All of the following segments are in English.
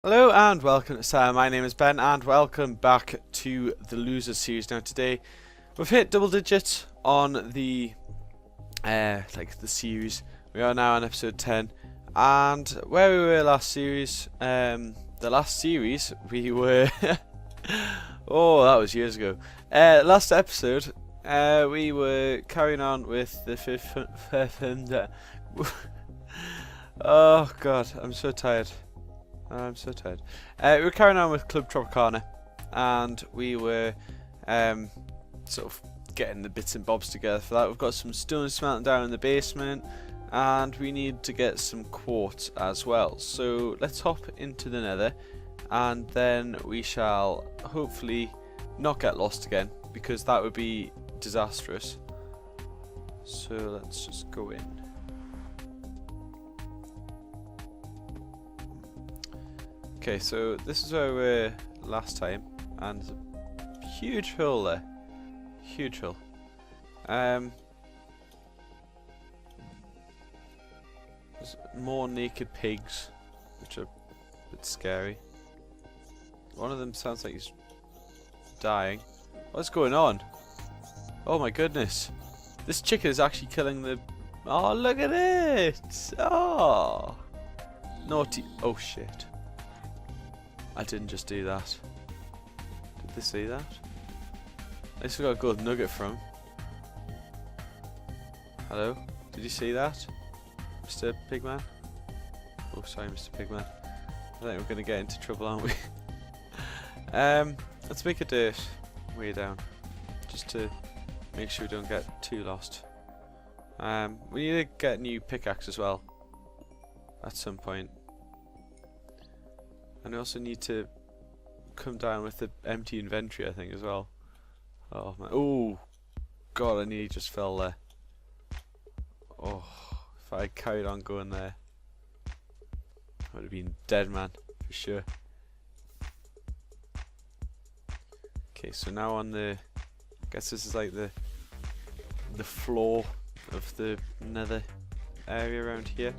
Hello and welcome to Sam. My name is Ben and welcome back to the Losers series. Now today we've hit double digits on the the series. We are now on episode 10, and where we were last series, the last series we were oh, that was years ago. Last episode we were carrying on with the fifth oh god, I'm so tired. We were carrying on with Club Tropicana, and we were sort of getting the bits and bobs together for that. We've got some stone smelting down in the basement, and we need to get some quartz as well. So let's hop into the nether, and then we shall hopefully not get lost again, because that would be disastrous. So let's just go in. Okay, so this is where we were last time, and there's a huge hole there. Huge hole. There's more naked pigs, which are a bit scary. One of them sounds like he's dying. What's going on? Oh my goodness. This chicken is actually killing the... Oh, look at it! Oh! Naughty... Oh shit. I didn't just do that. Did they see that? At least we got a gold nugget from. Hello? Did you see that? Mr. Pigman? Oh, sorry, Mr. Pigman. I think we're going to get into trouble, aren't we? Let's make a dirt way down, just to make sure we don't get too lost. We need to get a new pickaxe as well at some point. And we also need to come down with the empty inventory, I think, as well. Oh man! Oh god! I nearly just fell there. Oh, if I carried on going there, I would have been dead, man, for sure. Okay, so now on the, I guess this is like the floor of the nether area around here,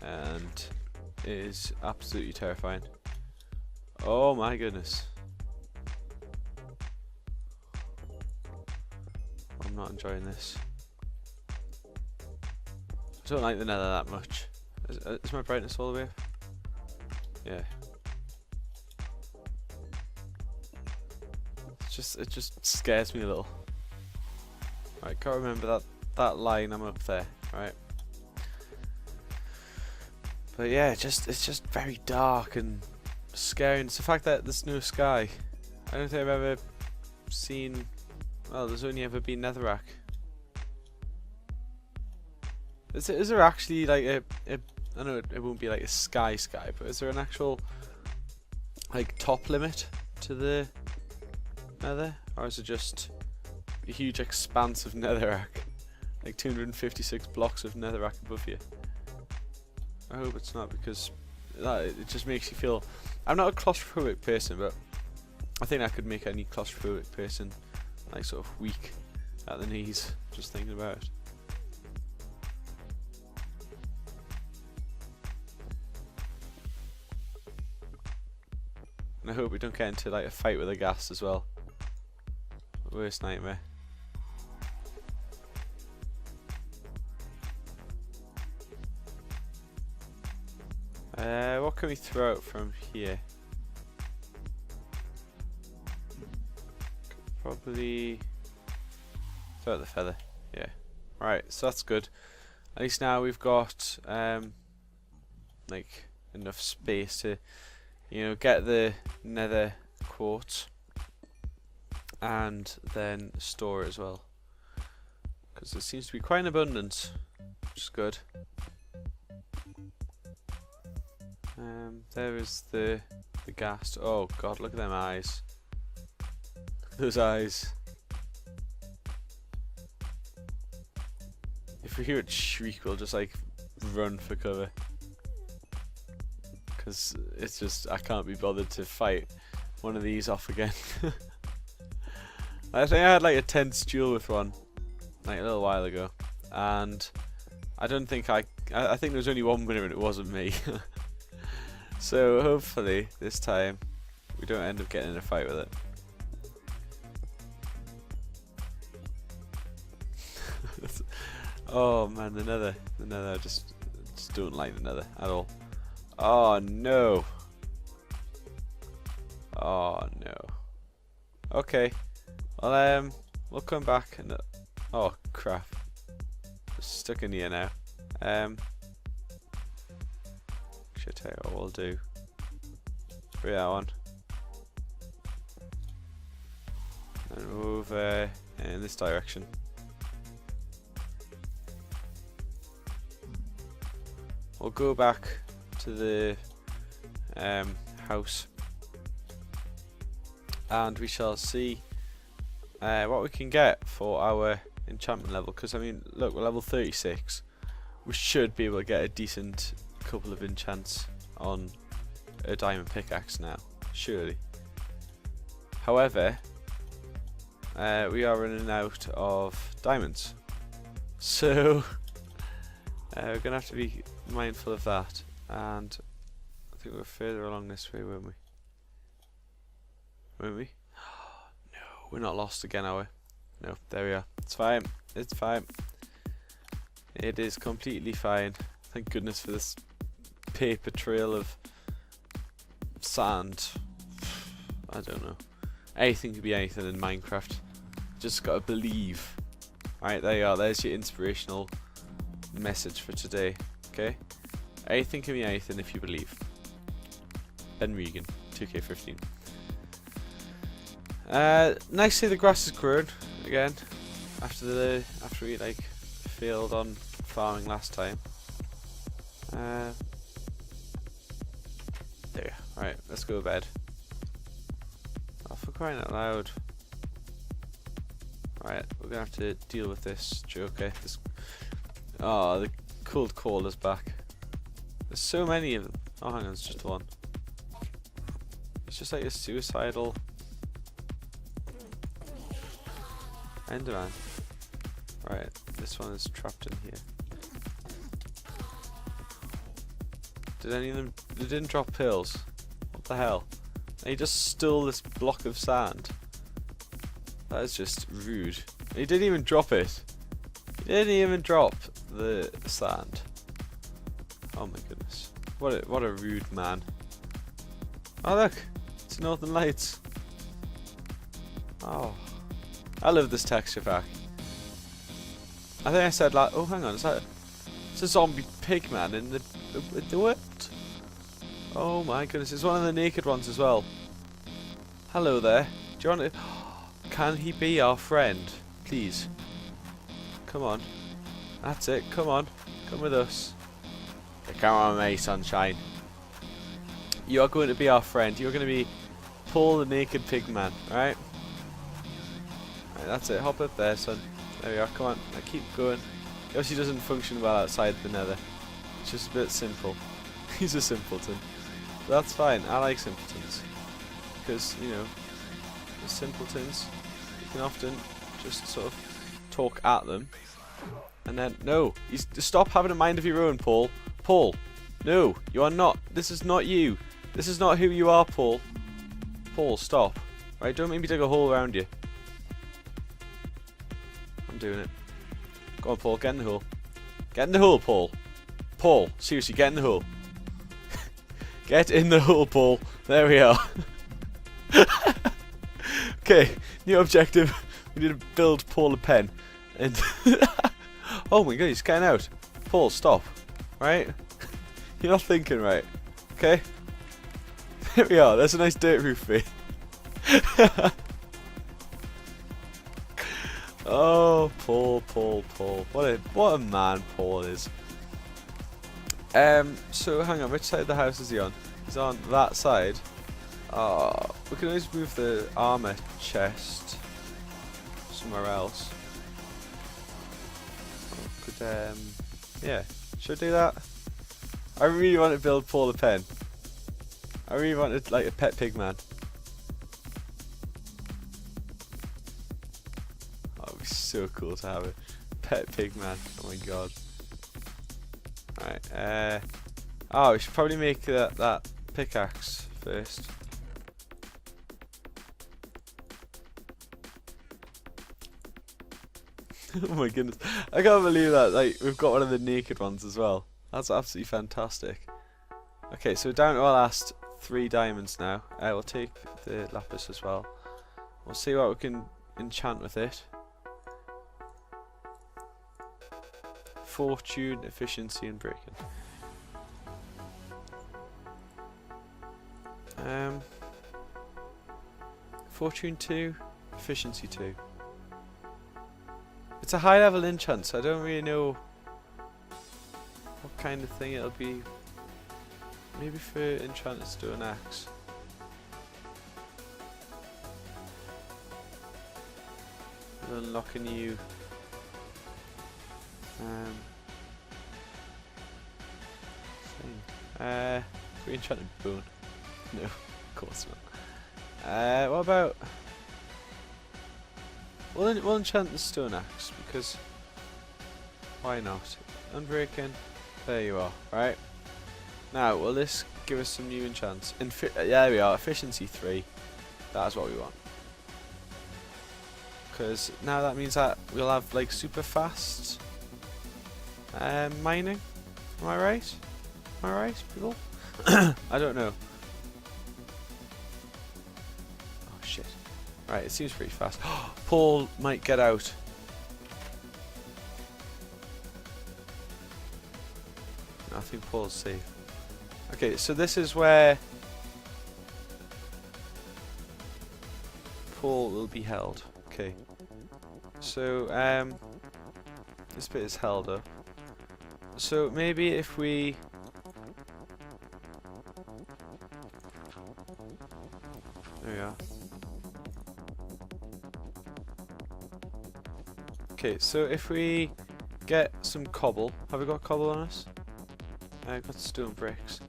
and it is absolutely terrifying. Oh my goodness. I'm not enjoying this. I don't like the nether that much. Is my brightness all the way up? Yeah. It just scares me a little. Right, gotta remember that line, I'm up there, right? But yeah, it's just very dark and scary, and it's the fact that there's no sky. I don't think I've ever seen, well, there's only ever been netherrack. Is there actually like a I know it won't be like a sky, but is there an actual like top limit to the nether, or is it just a huge expanse of netherrack, like 256 blocks of netherrack above you? I hope it's not, because it just makes you feel... I'm not a claustrophobic person, but I think that could make any claustrophobic person like sort of weak at the knees just thinking about it. And I hope we don't get into like a fight with a ghast as well. Worst nightmare. What can we throw out from here? Probably throw out the feather. Yeah. Right, so that's good. At least now we've got like enough space to, you know, get the nether quartz and then store it as well, because there seems to be quite an abundance, which is good. There is the ghast. Oh god, look at them eyes. Look at those eyes. If we hear it shriek, we'll just like run for cover, because it's just, I can't be bothered to fight one of these off again. I think I had like a tense duel with one like a little while ago, and I don't think I think there was only one winner and it wasn't me. So hopefully this time we don't end up getting in a fight with it. Oh man, the nether, I just don't like the nether at all. Oh no. Oh no. Okay. Well, we'll come back and oh crap. Just stuck in here now. Should tell you what we'll do. Through that one. And move in this direction. We'll go back to the house and we shall see what we can get for our enchantment level, because I mean look, we're level 36. We should be able to get a decent couple of enchants on a diamond pickaxe now, surely. However, we are running out of diamonds, so we're gonna have to be mindful of that. And I think we're further along this way, weren't we? Weren't we? No, we're not lost again, are we? No, there we are. It's fine. It's fine. It is completely fine. Thank goodness for this paper trail of sand. I don't know. Anything could be anything in Minecraft. Just gotta believe. Alright, there you are. There's your inspirational message for today. Okay? Anything can be anything if you believe. Ben Regan, 2K15. Nice to see the grass has grown again after we like failed on farming last time. There. Right, let's go to bed. Oh, for crying out loud. Right, we're gonna have to deal with this joker. Oh, the cold call is back. There's so many of them. Oh, hang on, it's just one. It's just like a suicidal Enderman. Right, this one is trapped in here. Did any of them? They didn't drop pills. What the hell? And he just stole this block of sand. That is just rude. And he didn't even drop it. He didn't even drop the sand. Oh my goodness! What a rude man. Oh look, it's Northern Lights. Oh, I love this texture pack. I think I said like, oh hang on, it's a zombie pig man in the what? Oh my goodness, it's one of the naked ones as well. Hello there. Do you want to? Can he be our friend, please? Come on. That's it. Come on. Come with us. Come on, mate, sunshine. You are going to be our friend. You're going to be Paul the naked pig man, right? Right, that's it. Hop up there, son. There we are. Come on. Now keep going. He obviously doesn't function well outside the nether. It's just a bit simple. He's a simpleton. But that's fine. I like simpletons. Because, you know, the simpletons, you can often just sort of talk at them. And then, no. Stop having a mind of your own, Paul. Paul. No, you are not. This is not you. This is not who you are, Paul. Paul, stop. Right, don't make me dig a hole around you. I'm doing it. Go on, Paul, get in the hole. Get in the hole, Paul. Paul, seriously, get in the hole. Get in the hole, Paul. There we are. Okay, new objective. We need to build Paul a pen. And oh my god, he's getting out. Paul, stop. Right? You're not thinking right. Okay? There we are. There's a nice dirt roof for you. Oh, Paul. What a man Paul is. So hang on, which side of the house is he on? He's on that side. We can always move the armor chest somewhere else. Yeah, should I do that? I really want to build Paul a pen. I really wanted like a pet pig man. Oh, it'd be so cool to have a pet pig man. Oh my god. Right. Oh, we should probably make that pickaxe first. Oh my goodness. I can't believe that. Like, we've got one of the naked ones as well. That's absolutely fantastic. Okay, so we're down to our last 3 diamonds now. We'll take the lapis as well. We'll see what we can enchant with it. Fortune, efficiency, and breaking. Fortune 2, efficiency 2. It's a high level enchant, so I don't really know what kind of thing it'll be. Maybe for enchanters to do an axe. We'll unlock a new thing. For enchanted bone. No, of course not. What about... We'll enchant the stone axe, because why not? Unbreaking. There you are. Right. Now, will this give us some new enchants? There we are. Efficiency 3. That's what we want. Because now that means that we'll have like super fast mining. Am I right? Am I right, people? I don't know. Oh shit. Right, it seems pretty fast. Paul might get out. I think Paul's safe. Okay, so this is where Paul will be held. Okay. So, this bit is held up. So maybe if we... There we are. Okay, so if we get some cobble... Have we got cobble on us? I've got stone bricks.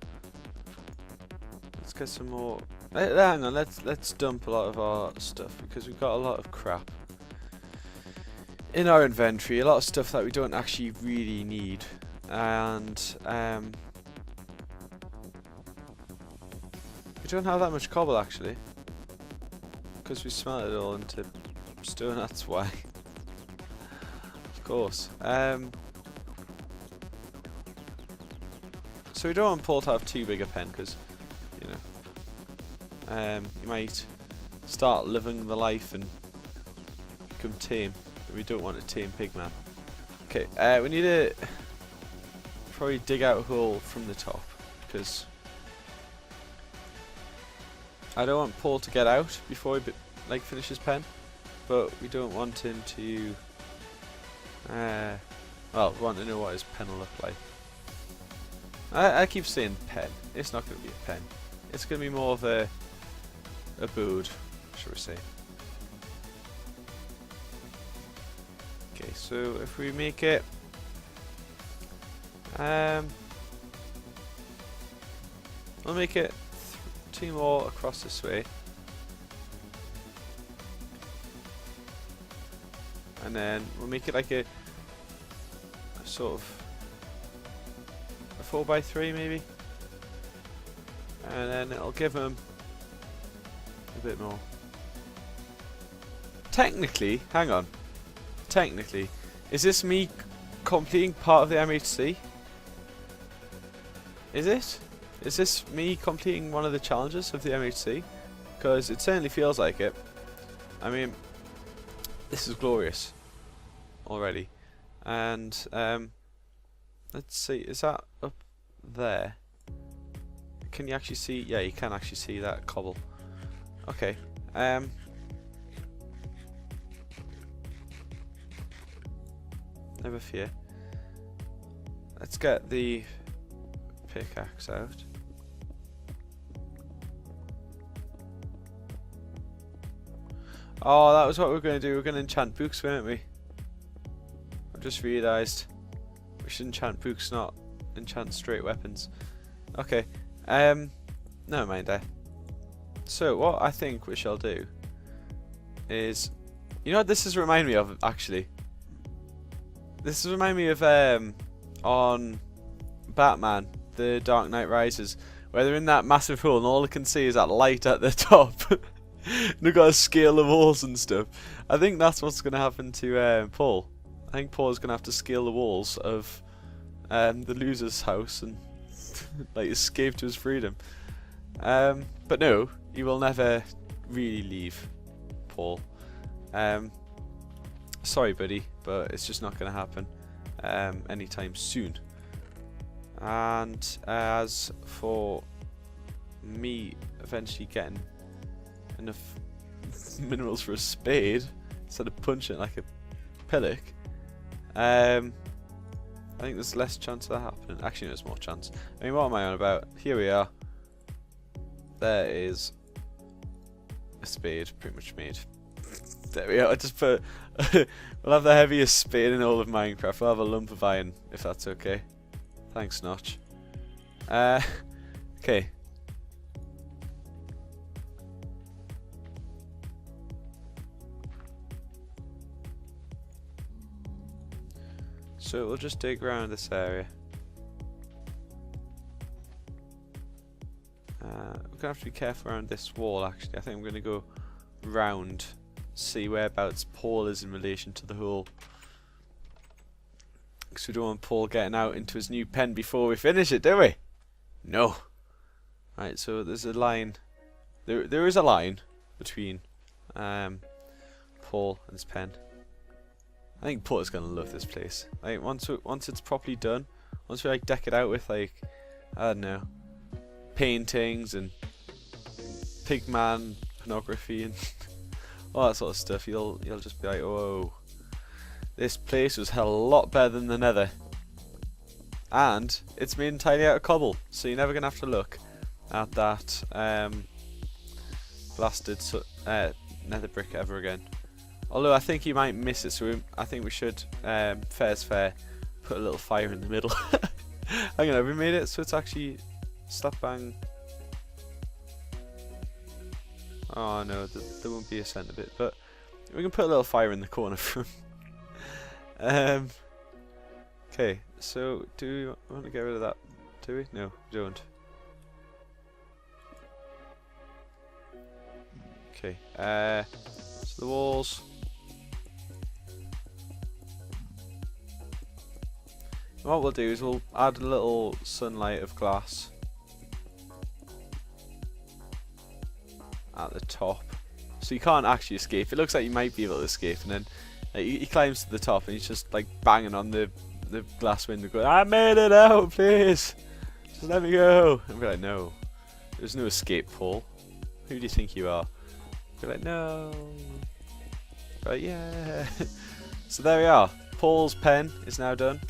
Let's get some more... Hang on, let's dump a lot of our stuff, because we've got a lot of crap in our inventory, a lot of stuff that we don't actually really need, and we don't have that much cobble actually, because we smelted it all into stone. That's why. Of course. So we don't want Paul to have too big a pen, because you know, you might start living the life and become tame. We don't want a tame pigman. Okay, we need to probably dig out a hole from the top, because I don't want Paul to get out before he like finishes pen, but we don't want him to well, we want to know what his pen will look like. I keep saying pen. It's not going to be a pen. It's going to be more of a board, shall we say. Okay, so if we make it we'll make it 2 more across this way, and then we'll make it like a sort of a 4x3 maybe, and then it'll give them a bit more. Technically, hang on. Technically, is this me completing part of the MHC? Is it? Is this me completing one of the challenges of the MHC? Because it certainly feels like it. I mean, this is glorious already. And let's see, is that up there? Can you actually see? Yeah, you can actually see that cobble. Okay. Never fear. Let's get the pickaxe out. Oh, that was what we were going to do. We were going to enchant books, weren't we? I've just realised we should enchant books, not enchant straight weapons. Okay. Never mind there. So what I think we shall do is, you know what this is remind me of actually? This is remind me of on Batman, The Dark Knight Rises, where they're in that massive hole and all I can see is that light at the top. They've got to scale the walls and stuff. I think that's what's going to happen to Paul. I think Paul's going to have to scale the walls of the loser's house and like escape to his freedom. But no, he will never really leave, Paul. Sorry, buddy, but it's just not going to happen anytime soon. And as for me eventually getting enough minerals for a spade instead of punching it like a pillock, I think there's less chance of that happening. Actually, there's more chance. I mean, what am I on about? Here we are. There is a spade pretty much made. There we are. I just put we'll have the heaviest spade in all of Minecraft. We'll have a lump of iron if that's okay. Thanks, Notch. Okay. So we'll just dig around this area. We're gonna have to be careful around this wall. Actually, I think I'm gonna go round, see whereabouts Paul is in relation to the hole. Because we don't want Paul getting out into his new pen before we finish it, do we? No. Right, so there's a line. There is a line between Paul and his pen. I think Paul is gonna love this place. Like once it's properly done, once we like deck it out with like, I don't know, paintings and pigman pornography and all that sort of stuff, you'll just be like, whoa. This place was hell a lot better than the Nether, and it's made entirely out of cobble, so you're never gonna have to look at that blasted Nether brick ever again. Although I think you might miss it, so I think we should, fair's fair, put a little fire in the middle. Hang on, have we made it so it's actually slap bang? Oh no, there won't be a centre bit, but we can put a little fire in the corner from. Okay, so do we want to get rid of that? Do we? No, we don't. Okay, so the walls. What we'll do is we'll add a little sunlight of glass at the top, so you can't actually escape. It looks like you might be able to escape, and then he climbs to the top and he's just like banging on the glass window going, I made it out, please just let me go. And we're like, no, there's no escape, Paul. Who do you think you are? We're like, no. But yeah. So there we are. Paul's pen is now done.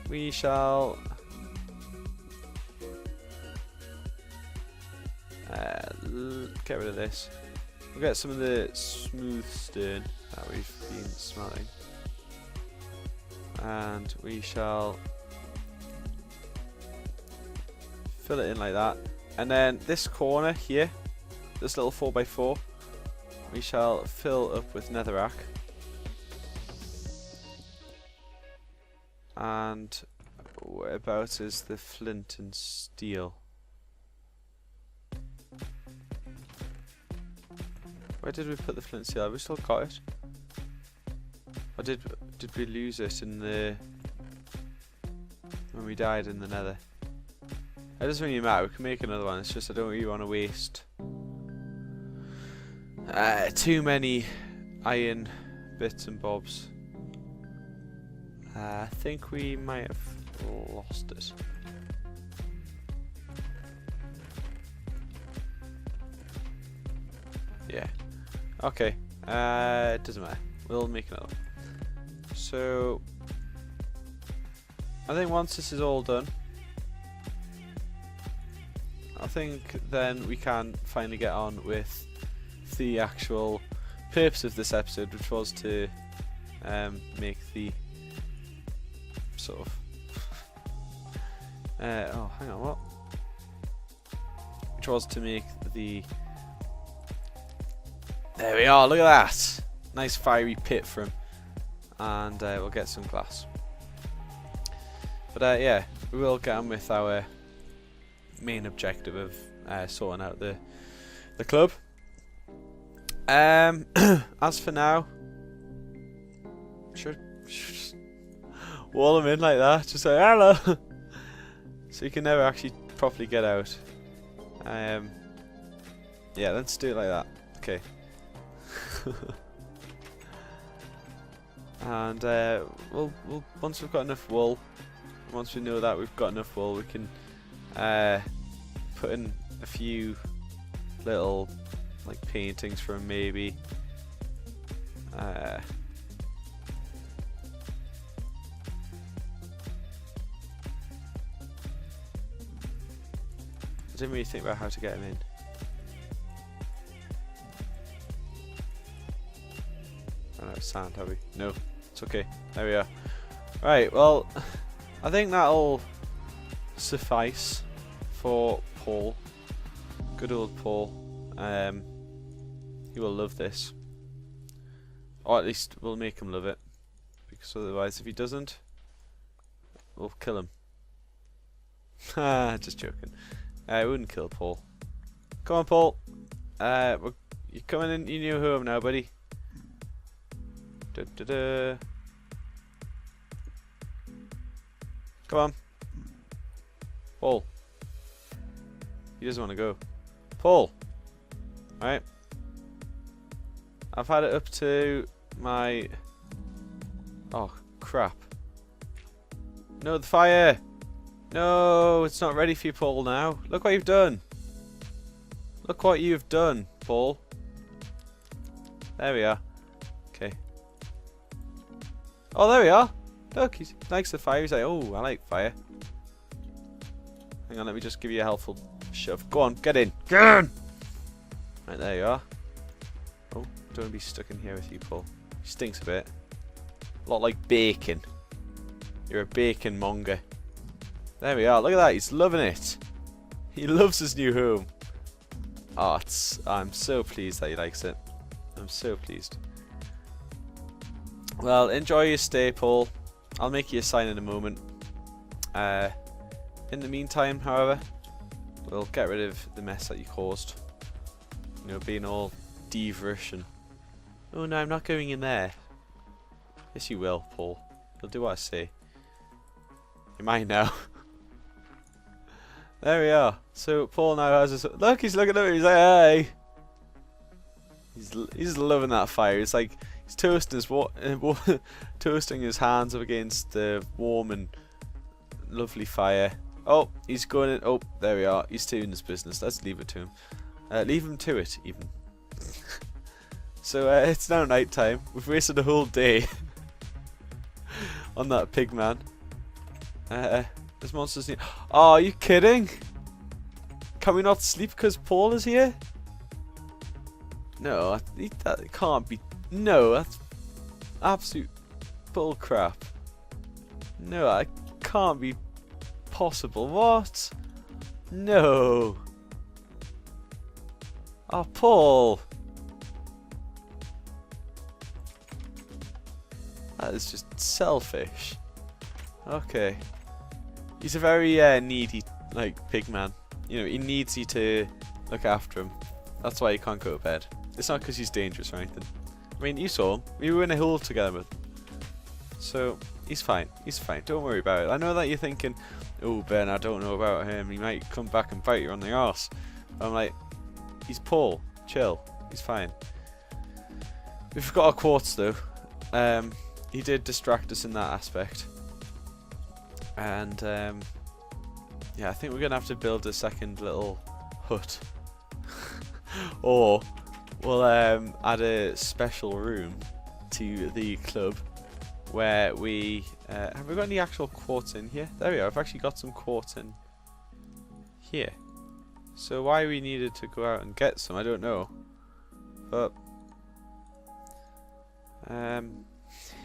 We shall get rid of this. We'll get some of the smooth stone that we've been smelting, and we shall fill it in like that. And then this corner here, this little 4x4, we shall fill up with netherrack. And whereabouts is the flint and steel? Where did we put the flint and steel? Have we still got it? Or did we lose it in the when we died in the nether? It doesn't really matter, we can make another one. It's just I don't really want to waste too many iron bits and bobs. I think we might have lost it. Yeah. Okay. It doesn't matter. We'll make another one. So I think once this is all done, I think then we can finally get on with the actual purpose of this episode, which was to make the sort of oh, hang on, what? Which was to make the, there we are, look at that, nice fiery pit for him, and we'll get some glass. But yeah, we will get on with our main objective of sorting out the club. As for now, should just wall them in like that, just say hello, so you can never actually properly get out. Yeah, let's do it like that. Okay. And we'll once we've got enough wool, once we know that we've got enough wool, we can put in a few little like paintings for him, maybe. I didn't really think about how to get him in. Run out of sand, have we? No, it's okay. There we are. Right, well, I think that'll suffice for Paul. Good old Paul. He will love this. Or at least we'll make him love it. Because otherwise, if he doesn't, we'll kill him. Just joking. I wouldn't kill Paul. Come on, Paul. You're coming in your new home now, buddy. Da, da, da. Come on. Paul. He doesn't want to go. Paul. Alright. I've had it up to my... Oh, crap. No, the fire! No, it's not ready for you, Paul, now. Look what you've done. Look what you've done, Paul. There we are. Okay. Oh, there we are. Look, he likes the fire. He's like, oh, I like fire. Hang on, let me just give you a helpful shove. Go on, get in. Get in! Right, there you are. Oh, don't want to be stuck in here with you, Paul. He stinks a bit. A lot like bacon. You're a bacon monger. There we are. Look at that. He's loving it. He loves his new home. Oh, I'm so pleased that he likes it. I'm so pleased. Well, enjoy your stay, Paul. I'll make you a sign in a moment. In the meantime, however, we'll get rid of the mess that you caused. You know, being all divish and... Oh no, I'm not going in there. Yes, you will, Paul. You'll do what I say. You might now. There we are. So Paul now has his... Look, he's looking at me. He's like, hey. He's loving that fire. It's like he's toasting his toasting his hands up against the warm and lovely fire. Oh, he's going in. Oh, there we are. He's doing his business. Let's leave it to him. Leave him to it, even. So it's now night time. We've wasted a whole day on that pig man. This monster's new. Oh, are you kidding? Can we not sleep because Paul is here? No, that can't be. No, that's absolute bull crap. No, that can't be possible. What? No. Oh, Paul. That is just selfish. Okay. He's a very needy, like, pig man. You know, he needs you to look after him. That's why he can't go to bed. It's not because he's dangerous or anything. I mean, you saw him. We were in a hole together with him. So, he's fine. He's fine. Don't worry about it. I know that you're thinking, oh, Ben, I don't know about him. He might come back and bite you on the arse. I'm like, he's Paul. Chill. He's fine. We forgot our quartz, though. He did distract us in that aspect. And, yeah, I think we're going to have to build a second little hut. Or we'll add a special room to the club where we... have we got any actual quartz in here? There we are. I've actually got some quartz in here. So why we needed to go out and get some, I don't know. But...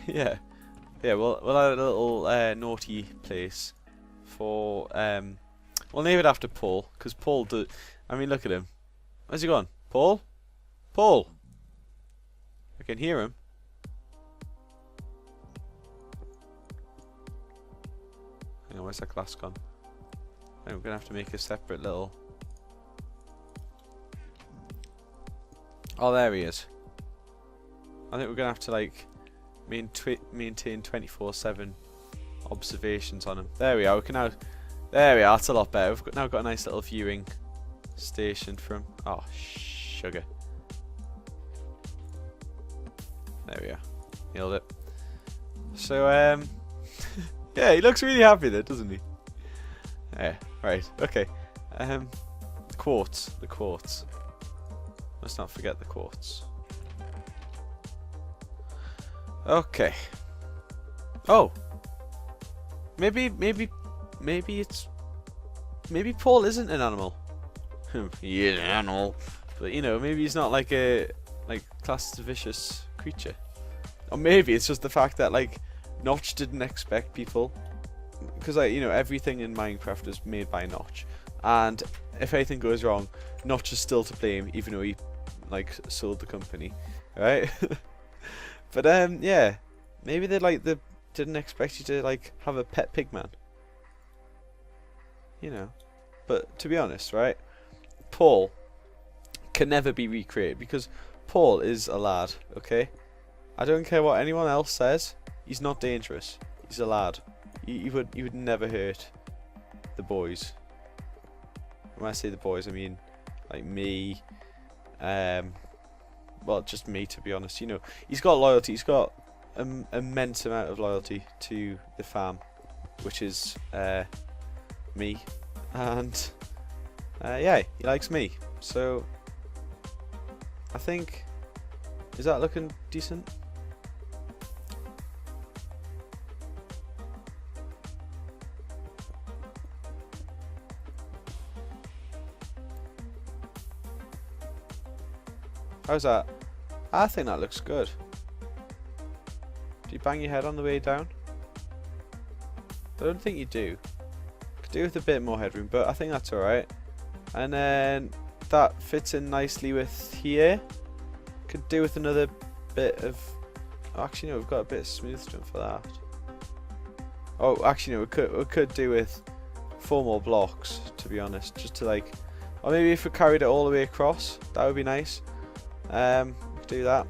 yeah. Yeah, we'll add a little naughty place for... we'll name it after Paul, because Paul do... I mean, look at him. Where's he gone? Paul? Paul! I can hear him. Hang on, where's that glass gone? And we're gonna have to make a separate little. Oh, there he is. I think we're gonna have to like maintain 24/7 observations on him. There we are. We can now. There we are. That's a lot better. We've now got a nice little viewing station from. Oh, sugar. There we are. Nailed it. So yeah, he looks really happy there, doesn't he? Yeah. Right. Okay. The quartz. The quartz. Let's not forget the quartz. Okay. Oh. Maybe Paul isn't an animal. He is an animal, but you know, maybe he's not like a classed as a vicious creature. Or maybe it's just the fact that like Notch didn't expect people, because like, you know, everything in Minecraft is made by Notch, and if anything goes wrong, Notch is still to blame, even though he like sold the company, right? But yeah, maybe they didn't expect you to like have a pet pigman, you know. But to be honest, right, Paul can never be recreated because Paul is a lad, okay? I don't care what anyone else says. He's not dangerous. He's a lad. He would never hurt the boys. When I say the boys, I mean like me. Well, just me, to be honest. You know, he's got loyalty. He's got an immense amount of loyalty to the fam, which is me, and yeah, he likes me. So I think, is that looking decent? How's that? I think that looks good. Do you bang your head on the way down? I don't think you do. Could do with a bit more headroom, but I think that's alright. And then that fits in nicely with here. Could do with another bit of. Oh, actually, no, we've got a bit of smooth stone for that. Oh, actually, no, we could do with 4 more blocks, to be honest, just to like. Or maybe if we carried it all the way across, that would be nice. Do that.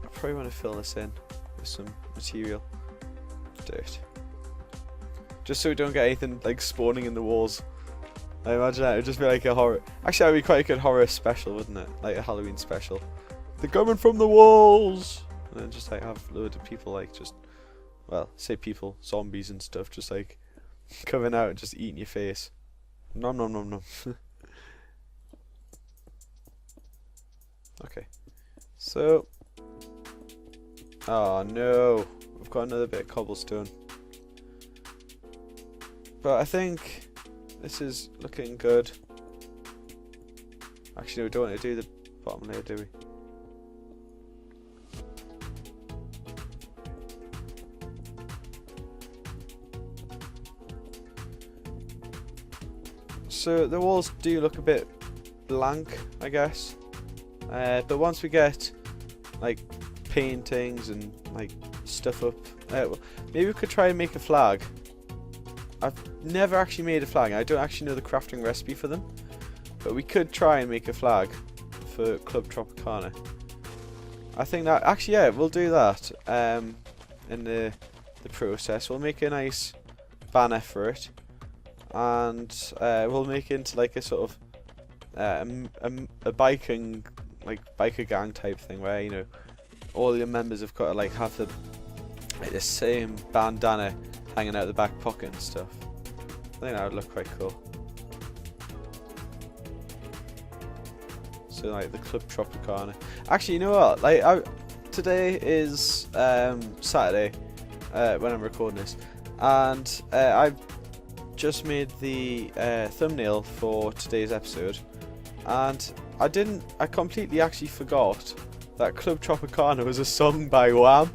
I probably want to fill this in with some material. Dirt. Just so we don't get anything like spawning in the walls. I imagine that would just be like a horror. Actually, that would be quite a good horror special, wouldn't it? Like a Halloween special. They're coming from the walls! And then just like have loads of people like just, well, say people, zombies and stuff, just like coming out and just eating your face. Nom nom nom nom. Okay, so, oh no, we've got another bit of cobblestone, but I think this is looking good. Actually, we don't want to do the bottom layer, do we? So the walls do look a bit blank, I guess. But once we get like paintings and like stuff up, maybe we could try and make a flag. I've never actually made a flag. I don't actually know the crafting recipe for them, but we could try and make a flag for Club Tropicana. I think that actually, yeah, we'll do that in the process. We'll make a nice banner for it, and we'll make it into like a sort of a biking. Like biker gang type thing where, you know, all your members have got to like have the same bandana hanging out the back pocket and stuff. I think that would look quite cool. So like the Club Tropicana. Actually, you know what? Like today is Saturday when I'm recording this, and I've just made the thumbnail for today's episode, and I completely actually forgot that Club Tropicana was a song by Wham.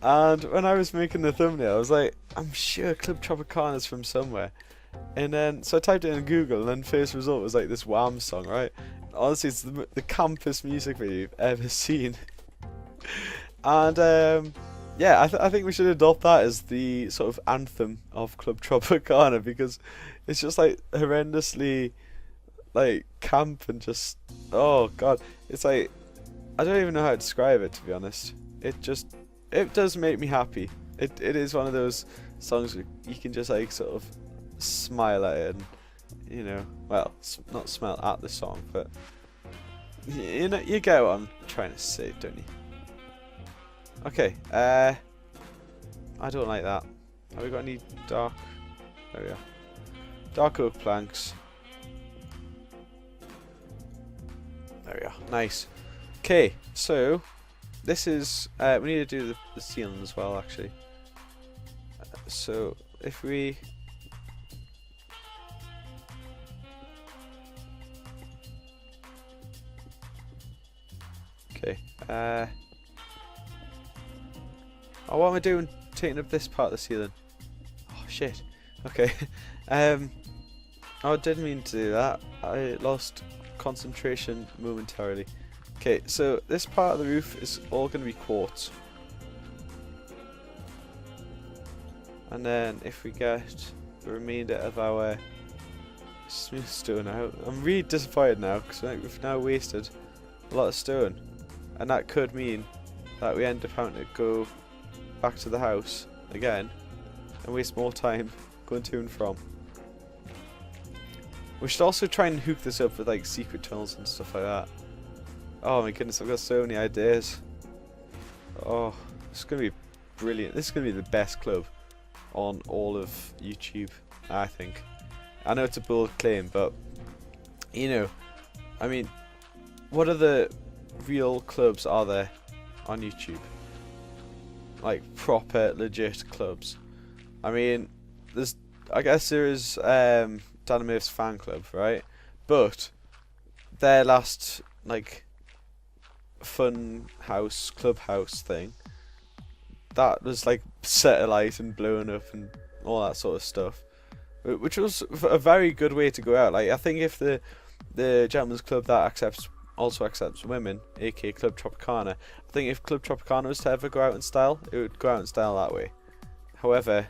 And when I was making the thumbnail, I was like, I'm sure Club Tropicana is from somewhere. And then, so I typed it in Google, and then first result was like this Wham song, right? Honestly, it's the campest music video you've ever seen. And yeah, I think we should adopt that as the sort of anthem of Club Tropicana because it's just like horrendously like camp and just oh god, it's like I don't even know how to describe it to be honest. It does make me happy. It is one of those songs where you can just like sort of smile at it and you know, well, not smile at the song, but you know, you get what I'm trying to say, don't you? Okay, I don't like that. Have we got any dark? There we are. Dark oak planks. There we are. Nice. Okay, so this is we need to do the ceiling as well, actually. So if we okay, oh, what am I doing? Taking up this part of the ceiling. Oh shit. Okay. Oh, I didn't mean to do that. I lost concentration momentarily. Okay, so this part of the roof is all going to be quartz. And then if we get the remainder of our smooth stone out, I'm really disappointed now because we've now wasted a lot of stone, and that could mean that we end up having to go back to the house again and waste more time going to and from. We should also try and hook this up with like secret tunnels and stuff like that. Oh my goodness, I've got so many ideas. Oh, this is going to be brilliant. This is going to be the best club on all of YouTube, I think. I know it's a bold claim, but you know, I mean, what other real clubs are there on YouTube? Like proper, legit clubs. I mean, I guess there is Dynamorph's fan club, right? But their last like fun house clubhouse thing, that was like set alight and blown up and all that sort of stuff, which was a very good way to go out. Like I think if the gentleman's club that also accepts women, aka Club Tropicana, I think if Club Tropicana was to ever go out in style, it would go out in style that way. However,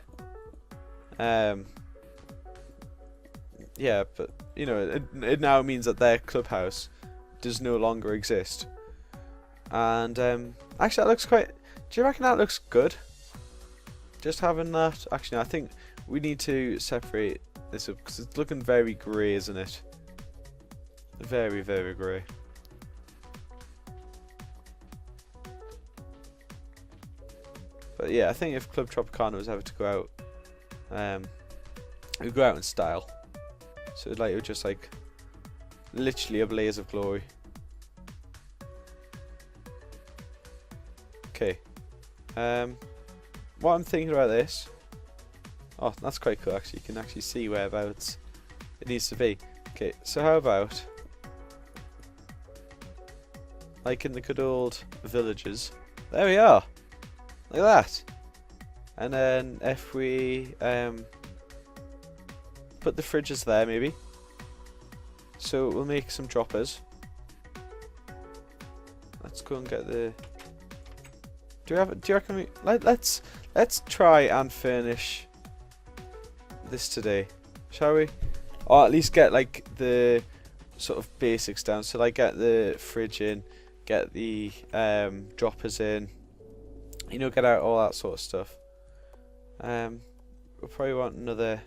yeah, but you know, it now means that their clubhouse does no longer exist. And actually, that looks quite. Do you reckon that looks good? Just having that. Actually, no, I think we need to separate this up because it's looking very grey, isn't it? Very, very grey. But yeah, I think if Club Tropicana was ever to go out, it would go out in style. So it would just like literally a blaze of glory. Okay. What I'm thinking about this. Oh, that's quite cool actually. You can actually see whereabouts it needs to be. Okay, so how about like in the good old villages? There we are. Look at that. And then if we put the fridges there maybe. So we'll make some droppers. Let's go and get the. Do you reckon we let's try and furnish this today, shall we? Or at least get like the sort of basics down. So like get the fridge in, get the droppers in, you know, get out all that sort of stuff. We'll probably want another.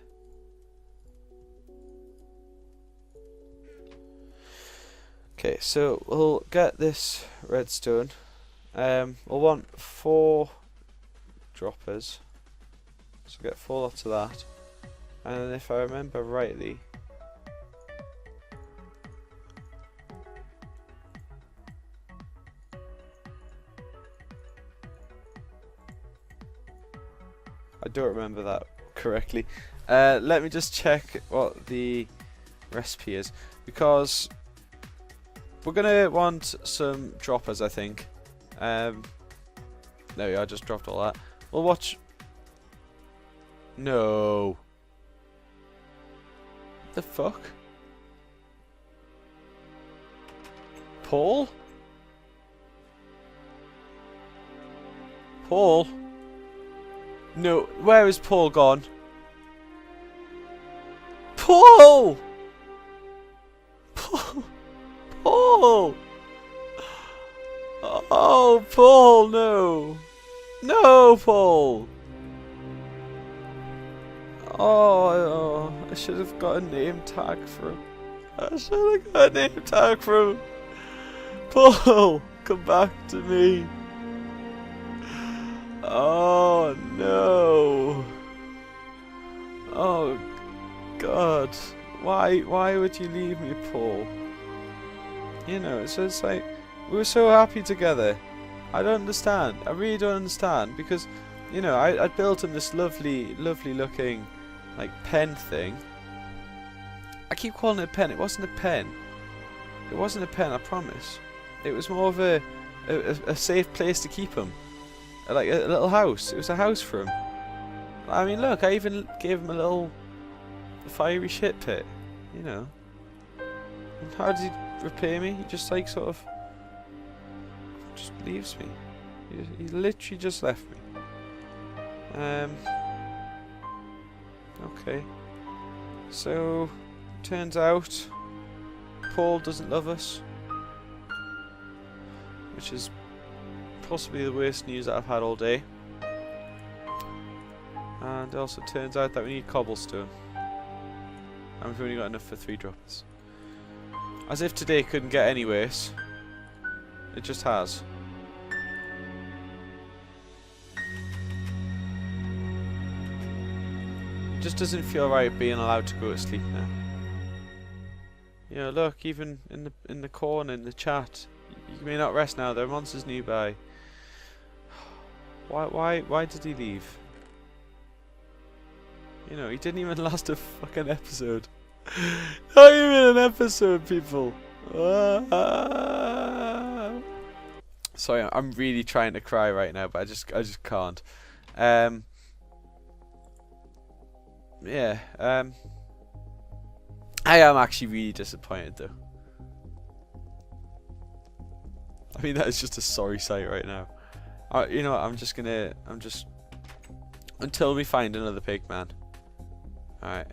Okay, so we'll get this redstone. We'll want 4 droppers, so get 4 lots of that. And then if I remember rightly, I don't remember that correctly. Let me just check what the recipe is, because we're gonna want some droppers, I think. There we are, I just dropped all that. We'll watch. No. What the fuck? Paul? Paul? No, where is Paul gone? Paul! Paul! Paul! Oh, Paul, no! No, Paul! Oh, I should have got a name tag for him. I should have got a name tag for him. Paul, come back to me. Oh, no. Oh, God. Why would you leave me, Paul? You know, it's just like, we were so happy together. I don't understand. I really don't understand, because, you know, I built him this lovely looking, like, pen thing. I keep calling it a pen. It wasn't a pen. It wasn't a pen, I promise. It was more of a safe place to keep him. Like a little house. It was a house for him. I mean, look, I even gave him a little fiery shit pit. You know. And how did he repay me? He just, like, sort of just leaves me. He literally just left me. Okay. So, turns out Paul doesn't love us, which is possibly the worst news that I've had all day. And it also turns out that we need cobblestone, and we've only got enough for 3 droppers. As if today couldn't get any worse. It just has. It just doesn't feel right being allowed to go to sleep now. You know, look, even in the corner in the chat, you may not rest now. There are monsters nearby. Why did he leave? You know, he didn't even last a fucking episode. Not even an episode, people. Sorry, I'm really trying to cry right now, but I just can't. Yeah. I am actually really disappointed, though. I mean, that is just a sorry sight right now. You know what, I'm just until we find another pig man. Alright.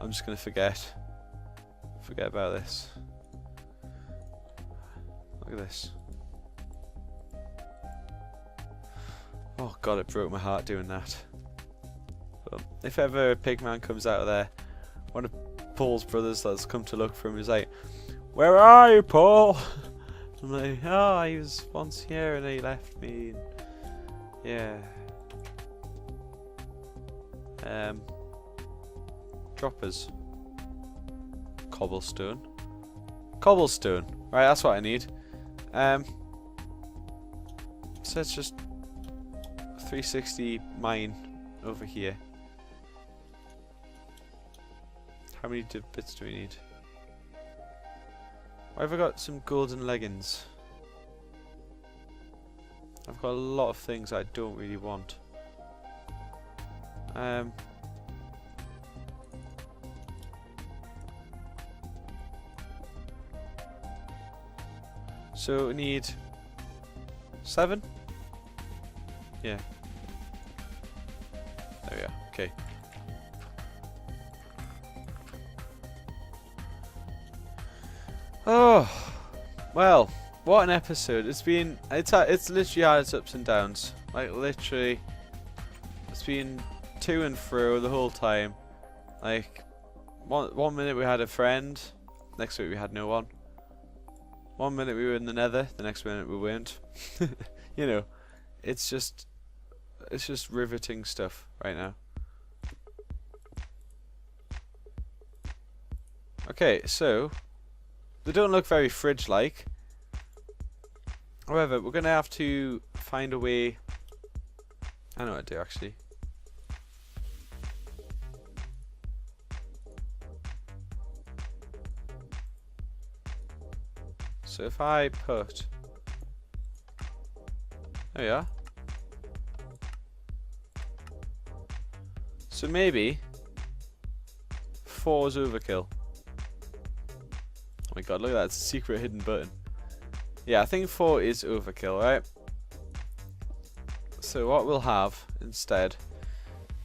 I'm just gonna forget about this. Look at this. Oh god, it broke my heart doing that. But if ever a pig man comes out of there, one of Paul's brothers that's come to look for him is like, "Where are you, Paul?" I'm like, "Oh, he was once here and he left me." Yeah. Droppers. Cobblestone. Cobblestone. Right, that's what I need. So it's just 360 mine over here. How many bits do we need? Why have I got some golden leggings? I've got a lot of things I don't really want. So we need 7? Yeah. There we are. Okay. Oh, well, what an episode. It's literally had its ups and downs. Like, literally, it's been to and fro the whole time. Like, one minute we had a friend, next week we had no one. One minute we were in the nether, the next minute we weren't. You know, it's just riveting stuff right now. Okay, so they don't look very fridge-like. However, we're gonna have to find a way. I know what to do actually. So if I put, there we are. So maybe 4 is overkill. Oh my god, look at that, it's a secret hidden button. Yeah, I think 4 is overkill, right? So what we'll have instead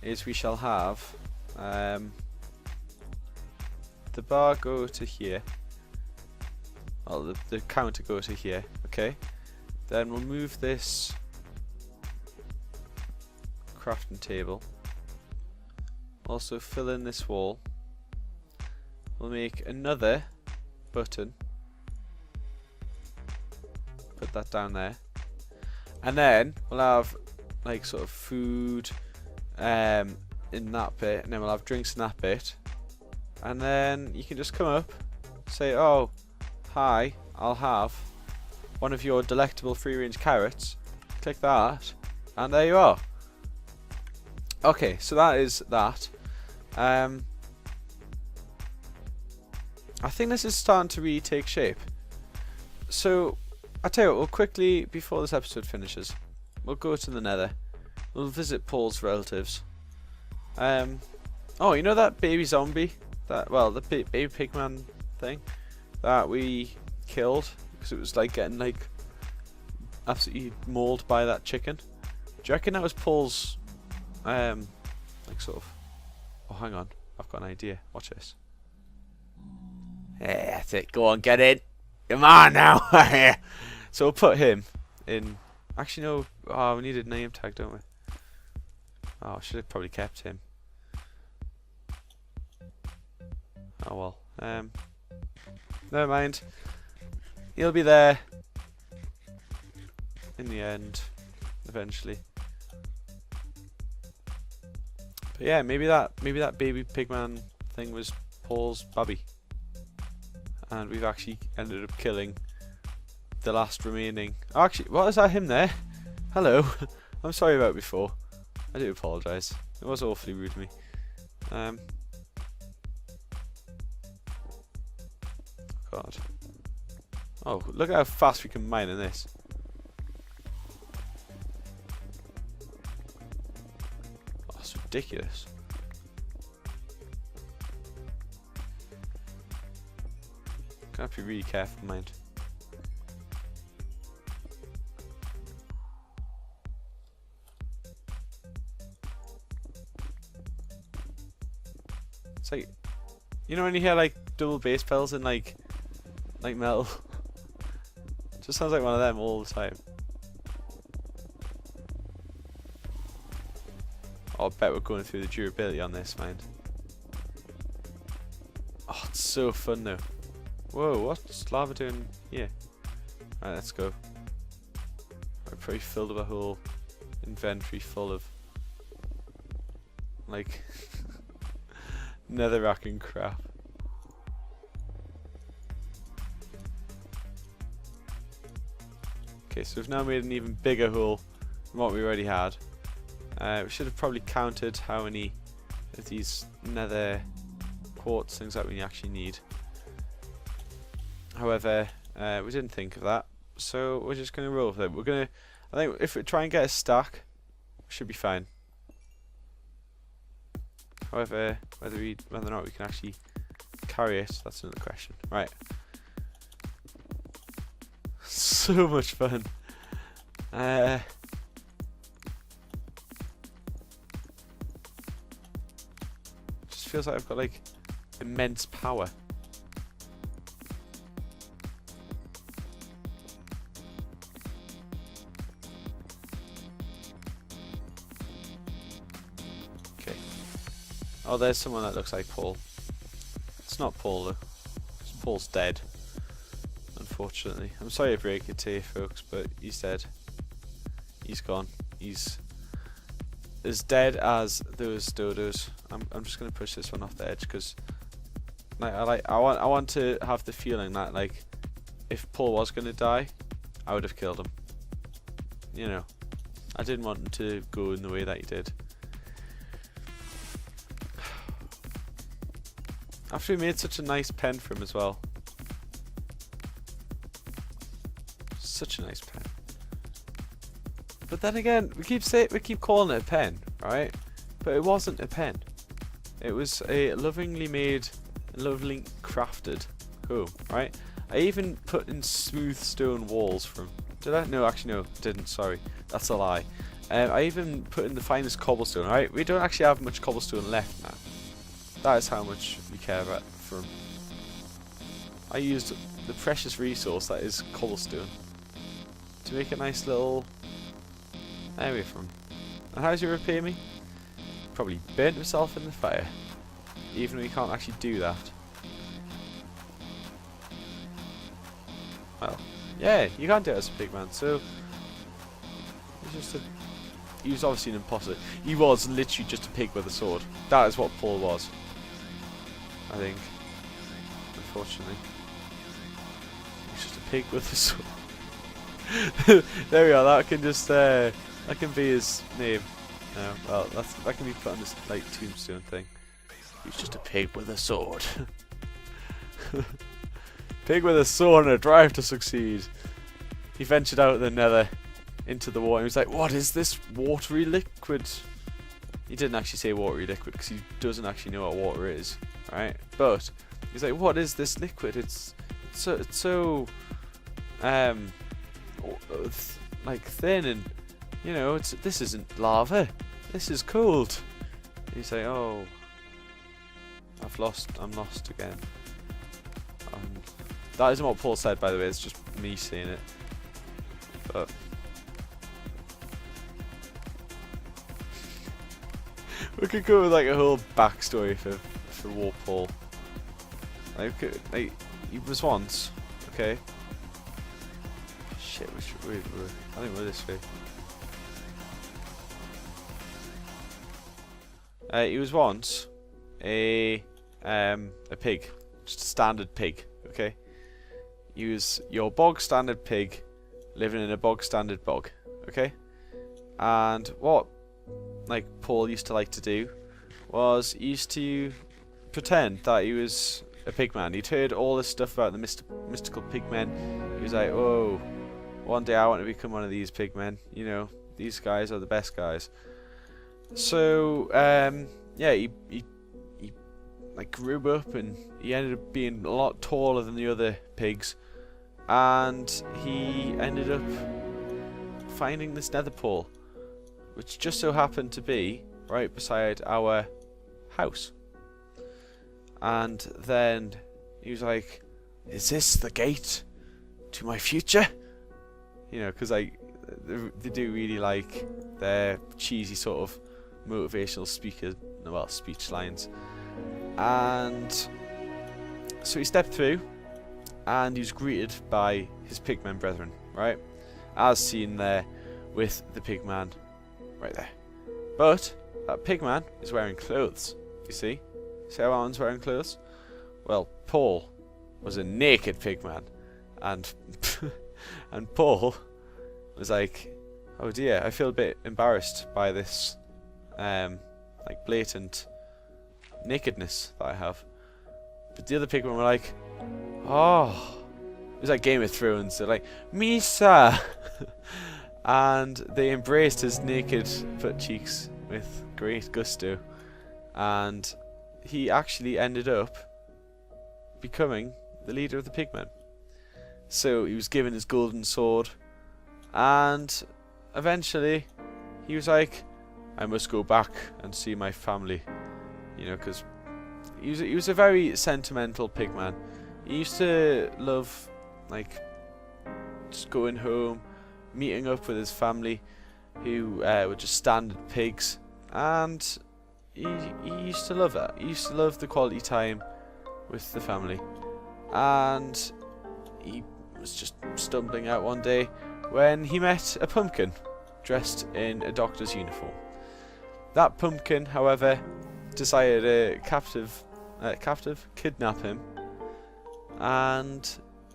is we shall have the bar go to here. Well, the counter go to here. Okay. Then we'll move this crafting table. Also fill in this wall. We'll make another button. Put that down there. And then we'll have like sort of food in that bit, and then we'll have drinks in that bit. And then you can just come up, say, oh, hi, I'll have one of your delectable free-range carrots. Click that, and there you are. Okay, so that is that. I think this is starting to really take shape. So, I'll tell you what, we'll quickly, before this episode finishes, we'll go to the Nether. We'll visit Paul's relatives. Oh, you know that baby zombie? The baby pigman thing that we killed because it was like getting like absolutely mauled by that chicken. Do you reckon that was Paul's like sort of? Oh, hang on, I've got an idea. Watch this. Yeah, that's it. Go on, get in. Come on now. So we'll put him in. Actually, no. Oh, we need a name tag, don't we? Oh, I should have probably kept him. Oh well. Never mind. He'll be there in the end, eventually. But yeah, maybe that baby pigman thing was Paul's babby, and we've actually ended up killing the last remaining. Oh, actually, what is that? Him there? Hello. I'm sorry about before. I do apologise. It was awfully rude of me. God. Oh, look at how fast we can mine in this. Oh, it's ridiculous. Gotta be really careful, mind. It's like, you know when you hear like double bass pedals in like metal? Just sounds like one of them all the time. Oh, I bet we're going through the durability on this, mind. Oh, it's so fun though. Whoa, what's lava doing here? Alright, let's go. I probably filled up a whole inventory full of like netherrack crap. Okay, so we've now made an even bigger hole than what we already had. We should have probably counted how many of these nether quartz things that we actually need. However, we didn't think of that, so we're just going to roll with it. I think if we try and get a stack, we should be fine. However, whether or not we can actually carry it, that's another question. Right. So much fun. Just feels like I've got like immense power. Okay. Oh, there's someone that looks like Paul. It's not Paul though. 'Cause Paul's dead. Unfortunately. I'm sorry to break it to you folks, but he's dead. He's gone. He's as dead as those dodos. I'm just gonna push this one off the edge because I want to have the feeling that like if Paul was gonna die, I would have killed him. You know. I didn't want him to go in the way that he did. After we made such a nice pen for him as well. Such a nice pen. But then again, we keep calling it a pen, right? But it wasn't a pen. It was a lovingly made and lovingly crafted home, right? I even put in smooth stone walls from. Did I? No, actually no, didn't. Sorry, that's a lie. I even put in the finest cobblestone. Right, we don't actually have much cobblestone left now. That is how much we care about from. I used the precious resource that is cobblestone to make a nice little area from. And how does he repay me? Probably burnt himself in the fire. Even though he can't actually do that. Well, yeah, you can't do it as a pig man, so he was obviously an imposter. He was literally just a pig with a sword. That is what Paul was, I think. Unfortunately, he's just a pig with a sword. There we are. That can just that can be his name. No, well, that can be put on this like tombstone thing. He's just a pig with a sword. Pig with a sword and a drive to succeed. He ventured out of the nether into the water. He was like, what is this watery liquid? He didn't actually say watery liquid because he doesn't actually know what water is, right? But he's like, what is this liquid? It's so like thin, and you know, this isn't lava. This is cold. And he's like, oh, I'm lost again. That isn't what Paul said, by the way. It's just me saying it. But we could go with like a whole backstory for War Paul. Like he was once, okay. Shit, I think we're this way. He was once a pig, just a standard pig, okay. He was your bog standard pig living in a bog standard bog, okay? And what like Paul used to like to do was he used to pretend that he was a pigman. He'd heard all this stuff about the mystical pigmen. He was like, oh, one day I want to become one of these pigmen. You know, these guys are the best guys. So yeah, he like grew up and he ended up being a lot taller than the other pigs. And he ended up finding this nether portal, which just so happened to be right beside our house. And then he was like, is this the gate to my future? You know, because like they do really like their cheesy sort of motivational speech lines. And so he stepped through, and he was greeted by his pigmen brethren, right? As seen there with the pigman right there. But that pigman is wearing clothes, you see? See how Alan's wearing clothes? Well, Paul was a naked pigman. And and Paul was like, oh dear, I feel a bit embarrassed by this like blatant nakedness that I have. But the other pigmen were like, oh, it was like Game of Thrones. They're like, Misa, and they embraced his naked butt cheeks with great gusto, and he actually ended up becoming the leader of the pigmen. So he was given his golden sword, and eventually he was like, I must go back and see my family, you know, because he was a very sentimental pigman. He used to love, like, just going home, meeting up with his family, who were just standard pigs, and he used to love that. He used to love the quality time with the family. And he was just stumbling out one day when he met a pumpkin dressed in a doctor's uniform. That pumpkin, however, decided to kidnap him, and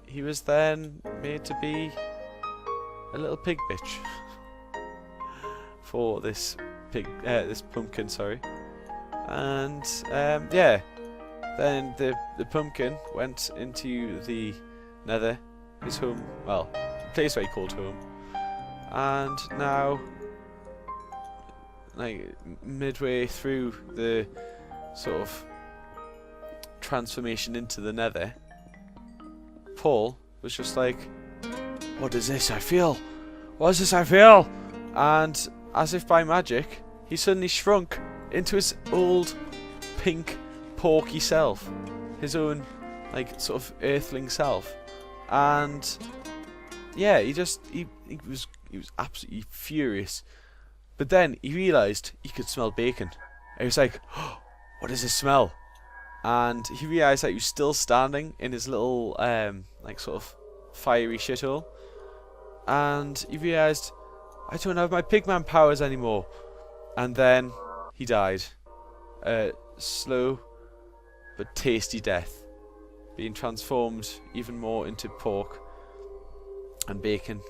he was then made to be a little pig bitch for this pumpkin, sorry. And yeah, then the pumpkin went into the nether, his home, well, the place where he called home, and now, like, midway through the sort of transformation into the nether, Paul was just like, what is this I feel? What is this I feel? And as if by magic, he suddenly shrunk into his old pink porky self, his own like sort of earthling self, and yeah, he was absolutely furious. But then he realised he could smell bacon. And he was like, oh, "What is this smell?" And he realised that he was still standing in his little like sort of fiery shithole, and he realised, "I don't have my pigman powers anymore." And then he died. Slow but tasty death, being transformed even more into pork and bacon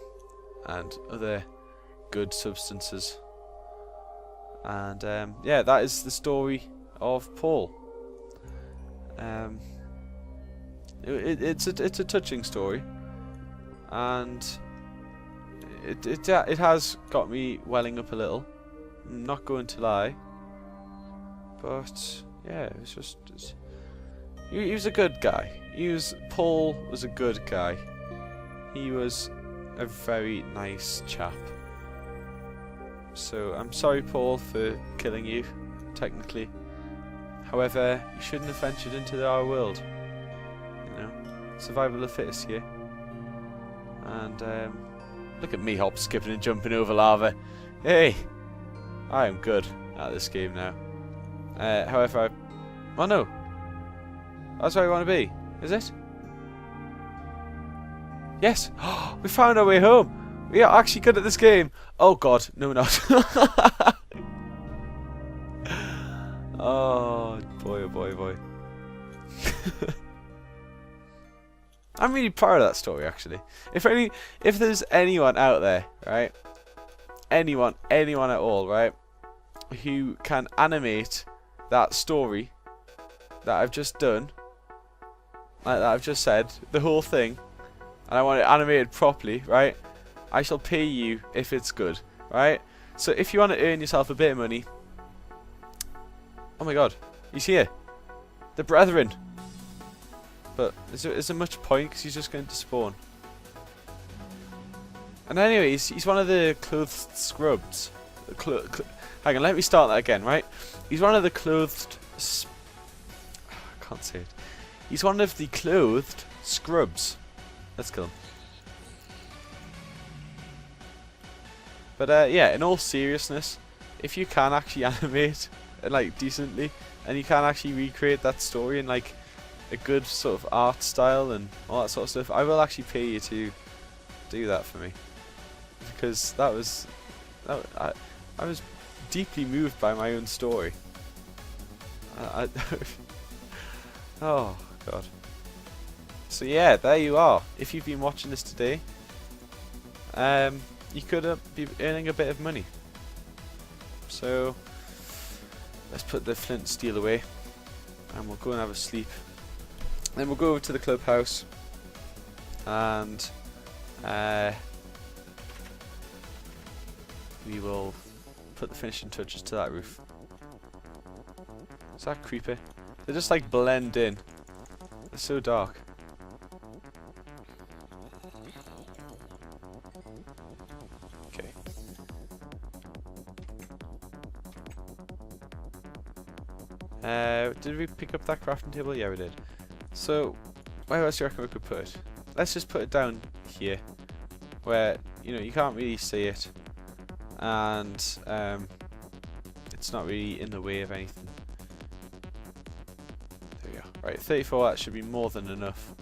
and other good substances. And yeah, that is the story of Paul. It's a touching story, and it has got me welling up a little. I'm not going to lie, but yeah, it was just he was a good guy. Paul was a good guy. He was a very nice chap. So I'm sorry, Paul, for killing you, technically. However, you shouldn't have ventured into our world. You know, survival of the fittest here. And look at me hop, skipping and jumping over lava. Hey, I am good at this game now. However, oh no, that's where I want to be. Is it? Yes, we found our way home. We are actually good at this game. Oh god, no we're not. Oh boy, oh boy, oh boy. I'm really proud of that story, actually. If there's anyone out there, right? Anyone at all, right? Who can animate that story that I've just done, like that I've just said, the whole thing, and I want it animated properly, right? I shall pay you if it's good, right? So if you want to earn yourself a bit of money, oh my god, he's here, the brethren. But is there much point, because he's just going to spawn. And anyway, he's one of the clothed scrubs. Hang on, let me start that again, right? He's one of the clothed... I can't say it. He's one of the clothed scrubs. Let's kill him. But yeah, in all seriousness, if you can actually animate like decently, and you can actually recreate that story in like a good sort of art style and all that sort of stuff, I will actually pay you to do that for me, because I was deeply moved by my own story. Oh god. So yeah, there you are. If you've been watching this today, you could be earning a bit of money. So let's put the flint steel away, and we'll go and have a sleep. Then we'll go over to the clubhouse, and we will put the finishing touches to that roof. Is that creepy? They just like blend in. They're so dark. Okay. Did we pick up that crafting table? Yeah, we did. So, where else do you reckon we could put it? Let's just put it down here, where you can't really see it, and it's not really in the way of anything. There we go. Right, 34. That should be more than enough.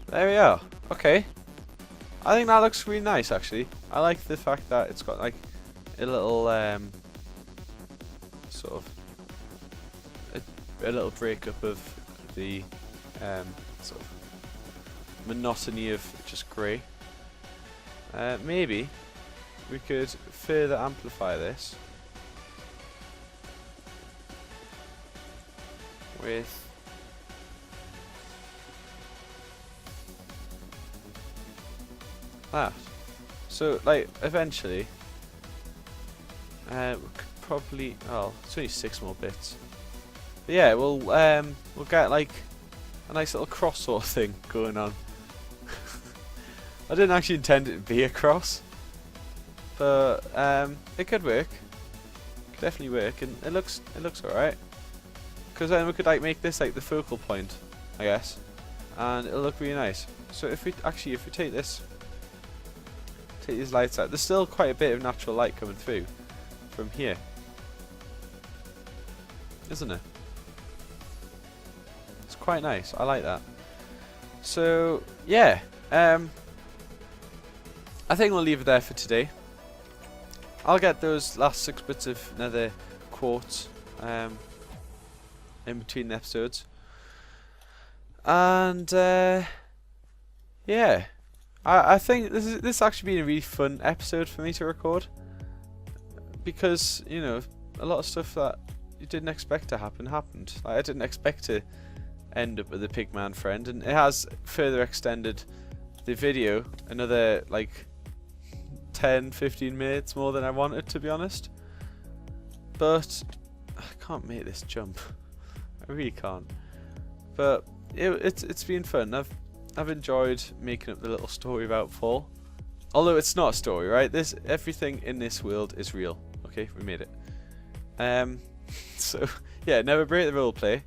There we are. Okay. I think that looks really nice, actually. I like the fact that it's got like a little sort of a little breakup of the sort of monotony of just grey. Maybe we could further amplify this with that. So like eventually we could probably, oh, it's only 6 more bits. But yeah, we'll get like a nice little cross sort of thing going on. I didn't actually intend it to be a cross, but it could work. Could definitely work, and it looks alright. Because then we could like make this like the focal point, I guess, and it'll look really nice. So if we take these lights out, there's still quite a bit of natural light coming through from here, isn't it? It's quite nice. I like that. So yeah, I think we'll leave it there for today. I'll get those last 6 bits of nether quartz in between the episodes, and yeah, I think this actually been a really fun episode for me to record, because you know, a lot of stuff that you didn't expect to happen happened. Like, I didn't expect to end up with a pigman friend, and it has further extended the video another like 10-15 minutes more than I wanted, to be honest. But I can't make this jump. I really can't. But it's been fun. I've enjoyed making up the little story about Fall. Although it's not a story, right? Everything in this world is real. Okay, we made it. So yeah, never break the role play.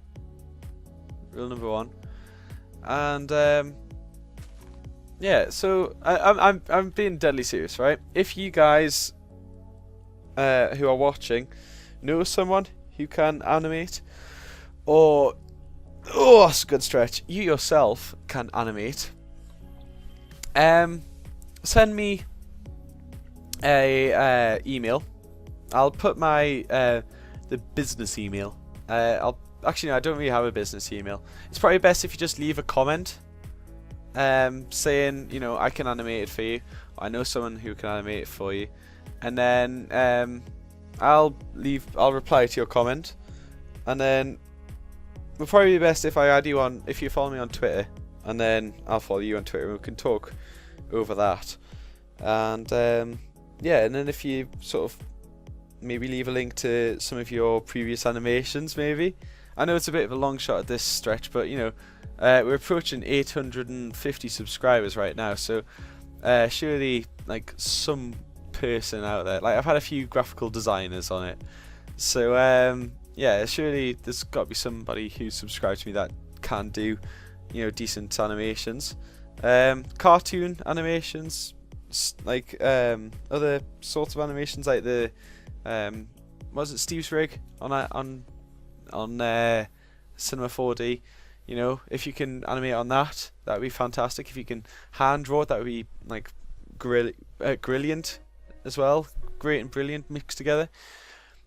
Rule number 1. And yeah, so I'm being deadly serious, right? If you guys who are watching know someone who can animate, or oh, that's a good stretch, you yourself can animate, send me a email. I'll put my the business email. Actually no, I don't really have a business email. It's probably best if you just leave a comment saying, you know, I can animate it for you, I know someone who can animate it for you, and then I'll reply to your comment, and then it'll probably be best if I add you on, if you follow me on Twitter, and then I'll follow you on Twitter and we can talk over that. And yeah, and then if you sort of maybe leave a link to some of your previous animations, maybe. I know it's a bit of a long shot at this stretch, but you know, we're approaching 850 subscribers right now, so surely like some person out there, like I've had a few graphical designers on it, so yeah, surely there's got to be somebody who subscribed to me that can do, you know, decent animations, cartoon animations, like other sorts of animations, like the what was it, Steve's Rig on Cinema 4D. You know, if you can animate on that, that would be fantastic. If you can hand draw it, that would be like brilliant as well. Great and brilliant mixed together.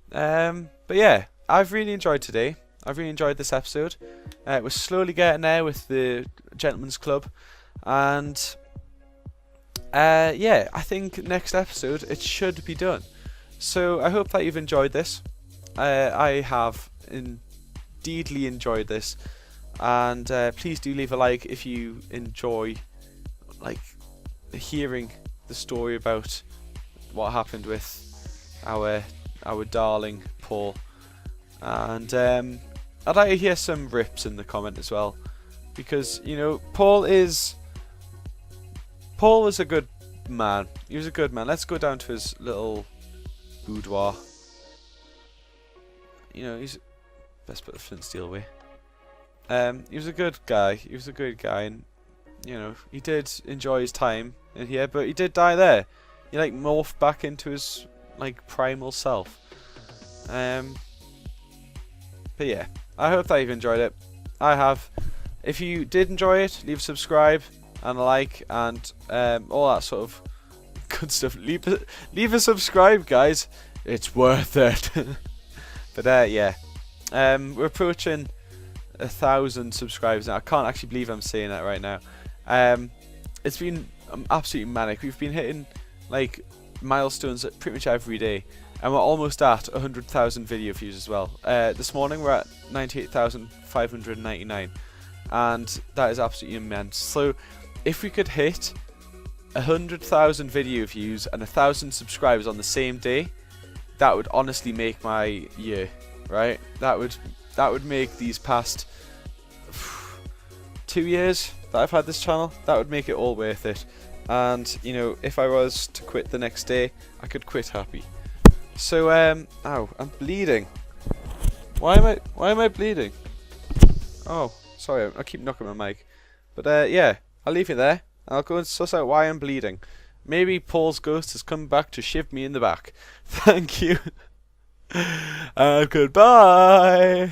But yeah, I've really enjoyed today. I've really enjoyed this episode. We're slowly getting there with the Gentleman's Club, and yeah, I think next episode it should be done. So I hope that you've enjoyed this. I have indeedly enjoyed this, and please do leave a like if you enjoy like hearing the story about what happened with our darling Paul. And I'd like to hear some rips in the comment as well, because you know, Paul was a good man. He was a good man. Let's go down to his little boudoir. You know, he's best put the flint steel away. He was a good guy. He was a good guy, and you know, he did enjoy his time in here, but he did die there. He like morphed back into his like primal self. But yeah, I hope that you've enjoyed it. I have. If you did enjoy it, leave a subscribe and a like and all that sort of good stuff. Leave a subscribe, guys. It's worth it. But yeah, we're approaching 1,000 subscribers now. I can't actually believe I'm saying that right now. It's been absolutely manic. We've been hitting like milestones pretty much every day, and we're almost at 100,000 video views as well. This morning we're at 98,599, and that is absolutely immense. So if we could hit 100,000 video views and 1,000 subscribers on the same day, that would honestly make my year, right? That would make these past 2 years that I've had this channel, that would make it all worth it. And you know, if I was to quit the next day, I could quit happy. So ow, I'm bleeding. Why am I bleeding? Oh, sorry, I keep knocking my mic. But yeah, I'll leave you there. I'll go and suss out why I'm bleeding. Maybe Paul's ghost has come back to shiv me in the back. Thank you. And goodbye.